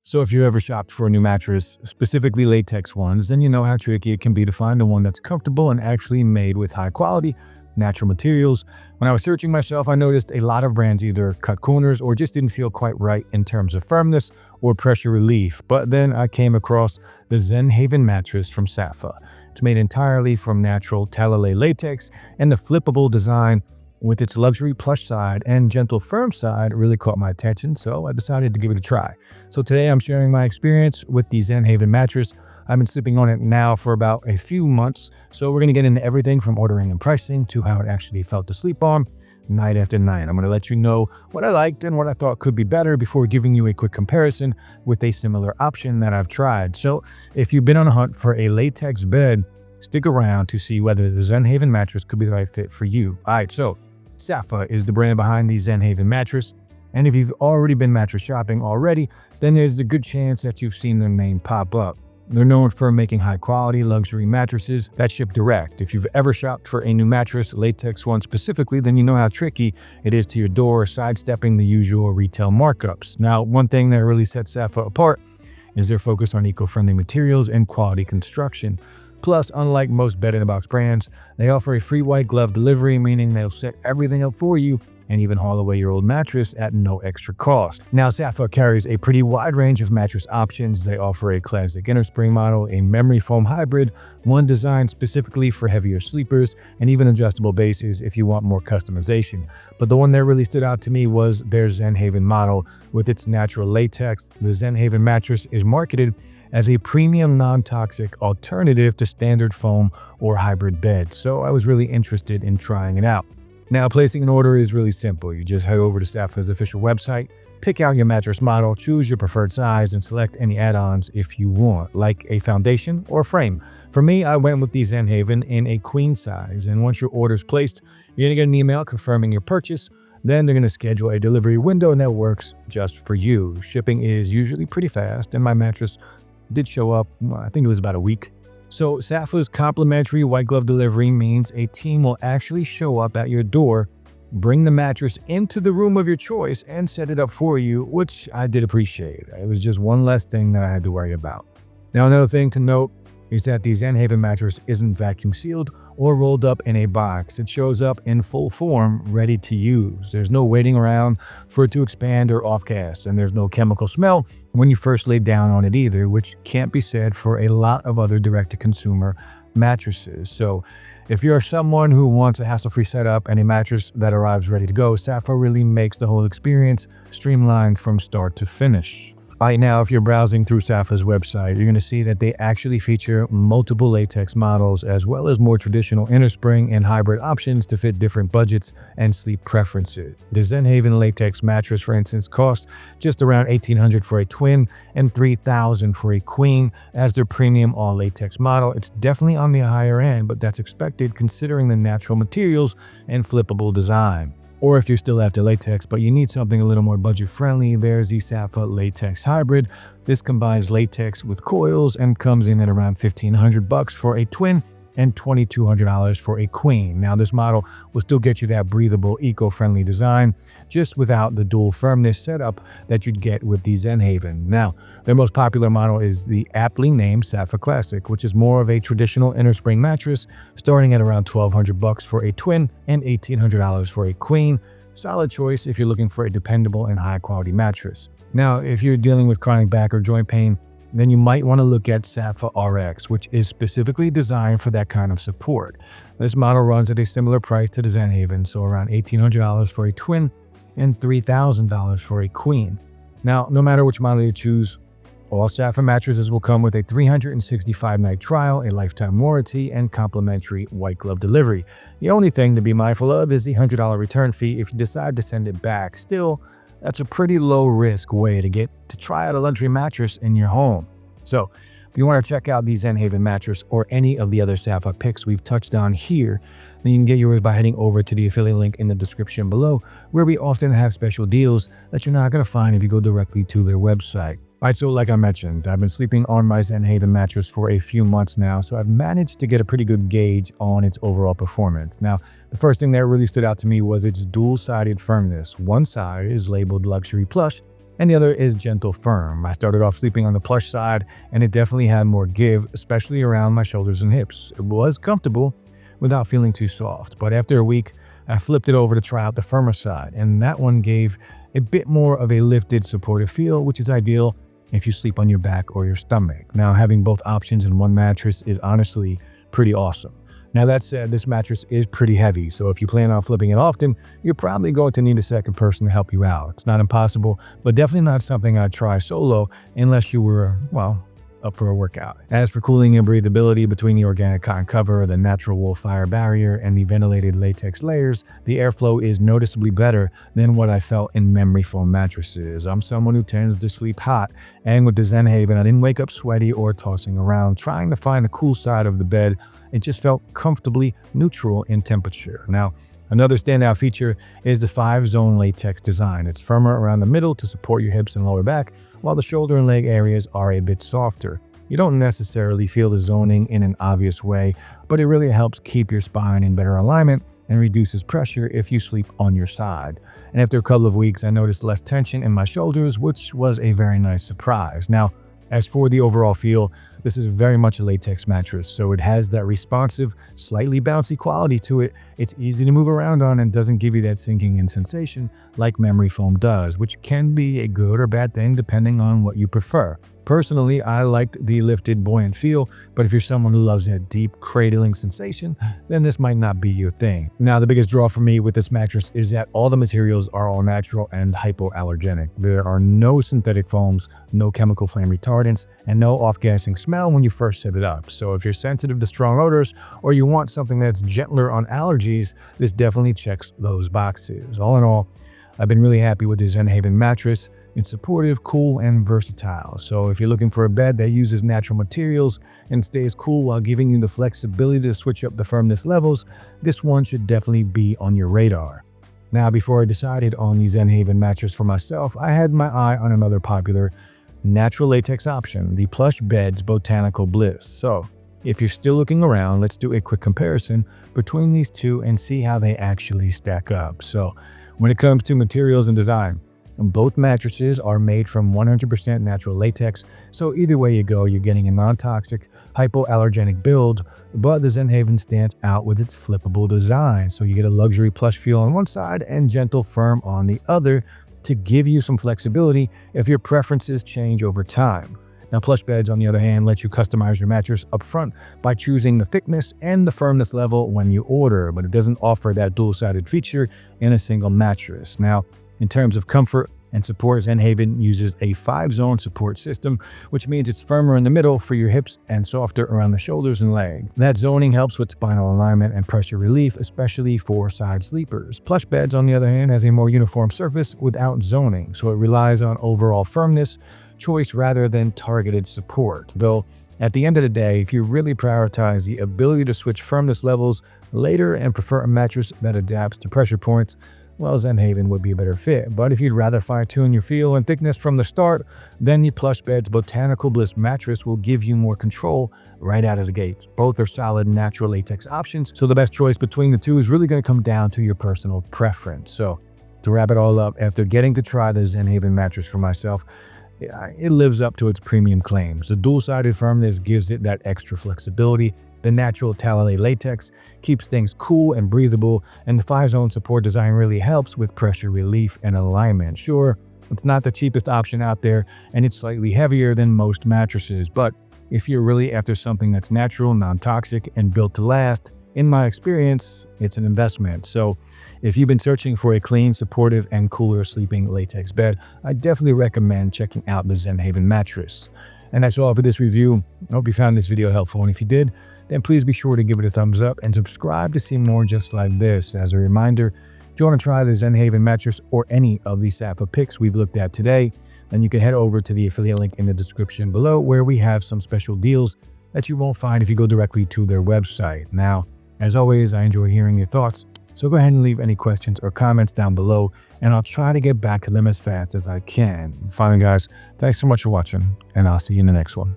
So if you ever shopped for a new mattress, specifically latex ones, then you know how tricky it can be to find the one that's comfortable and actually made with high quality, natural materials. When I was searching myself, I noticed a lot of brands either cut corners or just didn't feel quite right in terms of firmness or pressure relief. But then I came across the Zenhaven mattress from Saatva. It's made entirely from natural Talalay latex, and the flippable design with its luxury plush side and gentle firm side really caught my attention, so I decided to give it a try. So today I'm sharing my experience with the Zenhaven mattress. I've been sleeping on it now for about a few months, so we're going to get into everything from ordering and pricing to how it actually felt to sleep on night after night. I'm going to let you know what I liked and what I thought could be better before giving you a quick comparison with a similar option that I've tried. So if you've been on a hunt for a latex bed, stick around to see whether the Zenhaven mattress could be the right fit for you. All right, so Saatva is the brand behind the Zenhaven mattress, and if you've already been mattress shopping already, then there's a good chance that you've seen their name pop up. They're known for making high-quality luxury mattresses that ship direct. If you've ever shopped for a new mattress, latex one specifically, then you know how tricky it is to your door, sidestepping the usual retail markups. Now, one thing that really sets Saatva apart is their focus on eco-friendly materials and quality construction. Plus, unlike most bed-in-a-box brands, they offer a free white glove delivery, meaning they'll set everything up for you and even haul away your old mattress at no extra cost. Now, Saatva carries a pretty wide range of mattress options. They offer a classic inner spring model, a memory foam hybrid, one designed specifically for heavier sleepers, and even adjustable bases if you want more customization. But the one that really stood out to me was their Zenhaven model. With its natural latex, the Zenhaven mattress is marketed as a premium non-toxic alternative to standard foam or hybrid beds, so I was really interested in trying it out. Now, placing an order is really simple. You just head over to Saatva's official website, pick out your mattress model, choose your preferred size, and select any add-ons if you want, like a foundation or frame. For me, I went with the Zenhaven in a queen size, and once your order is placed, you're gonna get an email confirming your purchase. Then they're going to schedule a delivery window, and that works just for you. Shipping is usually pretty fast, and my mattress did show up, I think it was about a week. So Saatva's complimentary white glove delivery means a team will actually show up at your door, bring the mattress into the room of your choice, and set it up for you, which I did appreciate. It was just one less thing that I had to worry about. Now, another thing to note is that the Zenhaven mattress isn't vacuum sealed or rolled up in a box. It shows up in full form, ready to use. There's no waiting around for it to expand or offcast, and there's no chemical smell when you first lay down on it either, which can't be said for a lot of other direct-to-consumer mattresses. So if you're someone who wants a hassle-free setup and a mattress that arrives ready to go, Saatva really makes the whole experience streamlined from start to finish. Right now, if you're browsing through Saatva's website, you're going to see that they actually feature multiple latex models as well as more traditional inner spring and hybrid options to fit different budgets and sleep preferences. The Zenhaven latex mattress, for instance, costs just around $1,800 for a twin and $3,000 for a queen. As their premium all-latex model, it's definitely on the higher end, but that's expected considering the natural materials and flippable design. Or if you're still after latex, but you need something a little more budget-friendly, there's the Saatva Latex Hybrid. This combines latex with coils and comes in at around $1,500 for a twin and $2,200 for a queen. Now, this model will still get you that breathable, eco-friendly design, just without the dual firmness setup that you'd get with the Zenhaven. Now, their most popular model is the aptly named Saatva Classic, which is more of a traditional inner spring mattress, starting at around $1,200 for a twin and $1,800 for a queen. Solid choice if you're looking for a dependable and high-quality mattress. Now, if you're dealing with chronic back or joint pain, then you might want to look at Saatva RX, which is specifically designed for that kind of support. This model runs at a similar price to the Zenhaven, so around $1,800 for a twin and $3,000 for a queen. Now, no matter which model you choose, all Saatva mattresses will come with a 365-night trial, a lifetime warranty, and complimentary white glove delivery. The only thing to be mindful of is the $100 return fee if you decide to send it back. Still, that's a pretty low-risk way to get to try out a luxury mattress in your home. So, if you want to check out the Zenhaven mattress or any of the other Saatva picks we've touched on here, then you can get yours by heading over to the affiliate link in the description below, where we often have special deals that you're not going to find if you go directly to their website. Alright, so like I mentioned, I've been sleeping on my Zenhaven mattress for a few months now, so I've managed to get a pretty good gauge on its overall performance. Now, the first thing that really stood out to me was its dual-sided firmness. One side is labeled Luxury Plush, and the other is gentle firm. I started off sleeping on the plush side, and it definitely had more give, especially around my shoulders and hips. It was comfortable without feeling too soft, but after a week, I flipped it over to try out the firmer side, and that one gave a bit more of a lifted, supportive feel, which is ideal if you sleep on your back or your stomach. Now, having both options in one mattress is honestly pretty awesome. Now, that said, this mattress is pretty heavy, so if you plan on flipping it often, you're probably going to need a second person to help you out. It's not impossible, but definitely not something I'd try solo unless you were, well, up for a workout. As for cooling and breathability, between the organic cotton cover, the natural wool fire barrier, and the ventilated latex layers, the airflow is noticeably better than what I felt in memory foam mattresses. I'm someone who tends to sleep hot, and with the Zenhaven, I didn't wake up sweaty or tossing around trying to find the cool side of the bed. It just felt comfortably neutral in temperature. Now, another standout feature is the 5-zone latex design. It's firmer around the middle to support your hips and lower back, while the shoulder and leg areas are a bit softer. You don't necessarily feel the zoning in an obvious way, but it really helps keep your spine in better alignment and reduces pressure if you sleep on your side. And after a couple of weeks, I noticed less tension in my shoulders, which was a very nice surprise. Now, as for the overall feel, this is very much a latex mattress, so it has that responsive, slightly bouncy quality to it. It's easy to move around on and doesn't give you that sinking in sensation like memory foam does, which can be a good or bad thing depending on what you prefer. Personally, I liked the lifted, buoyant feel, but if you're someone who loves that deep, cradling sensation, then this might not be your thing. Now, the biggest draw for me with this mattress is that all the materials are all natural and hypoallergenic. There are no synthetic foams, no chemical flame retardants, and no off-gassing smell when you first set it up. So if you're sensitive to strong odors or you want something that's gentler on allergies, this definitely checks those boxes. All in all, I've been really happy with the Zenhaven mattress. It's supportive, cool, and versatile. So if you're looking for a bed that uses natural materials and stays cool while giving you the flexibility to switch up the firmness levels, this one should definitely be on your radar. Now, before I decided on the Zenhaven mattress for myself, I had my eye on another popular natural latex option, the Plush Bed's Botanical Bliss. So if you're still looking around, let's do a quick comparison between these two and see how they actually stack up. So when it comes to materials and design, both mattresses are made from 100% natural latex, so either way you go, you're getting a non-toxic, hypoallergenic build, but the Zenhaven stands out with its flippable design, so you get a luxury plush feel on one side and gentle firm on the other to give you some flexibility if your preferences change over time. Now, Plush Beds, on the other hand, let you customize your mattress up front by choosing the thickness and the firmness level when you order, but it doesn't offer that dual-sided feature in a single mattress. Now, in terms of comfort and support, Zenhaven uses a 5-zone support system, which means it's firmer in the middle for your hips and softer around the shoulders and legs. That zoning helps with spinal alignment and pressure relief, especially for side sleepers. Plush Beds, on the other hand, has a more uniform surface without zoning, so it relies on overall firmness choice rather than targeted support. Though, at the end of the day, if you really prioritize the ability to switch firmness levels later and prefer a mattress that adapts to pressure points, well, Zenhaven would be a better fit. But if you'd rather fine-tune your feel and thickness from the start, then the Plush Bed's Botanical Bliss mattress will give you more control right out of the gate. Both are solid natural latex options, so the best choice between the two is really going to come down to your personal preference. So, to wrap it all up, after getting to try the Zenhaven mattress for myself, it lives up to its premium claims. The dual-sided firmness gives it that extra flexibility. The natural Talalay latex keeps things cool and breathable, and the 5-zone support design really helps with pressure relief and alignment. Sure, it's not the cheapest option out there, and it's slightly heavier than most mattresses, but if you're really after something that's natural, non-toxic, and built to last, in my experience, it's an investment. So if you've been searching for a clean, supportive, and cooler sleeping latex bed, I definitely recommend checking out the Zenhaven mattress. And that's all for this review. I hope you found this video helpful, and if you did, then please be sure to give it a thumbs up and subscribe to see more just like this. As a reminder, if you want to try the Zenhaven mattress or any of the Saatva picks we've looked at today, then you can head over to the affiliate link in the description below, where we have some special deals that you won't find if you go directly to their website. Now, as always, I enjoy hearing your thoughts, so go ahead and leave any questions or comments down below, and I'll try to get back to them as fast as I can. Finally, guys, thanks so much for watching, and I'll see you in the next one.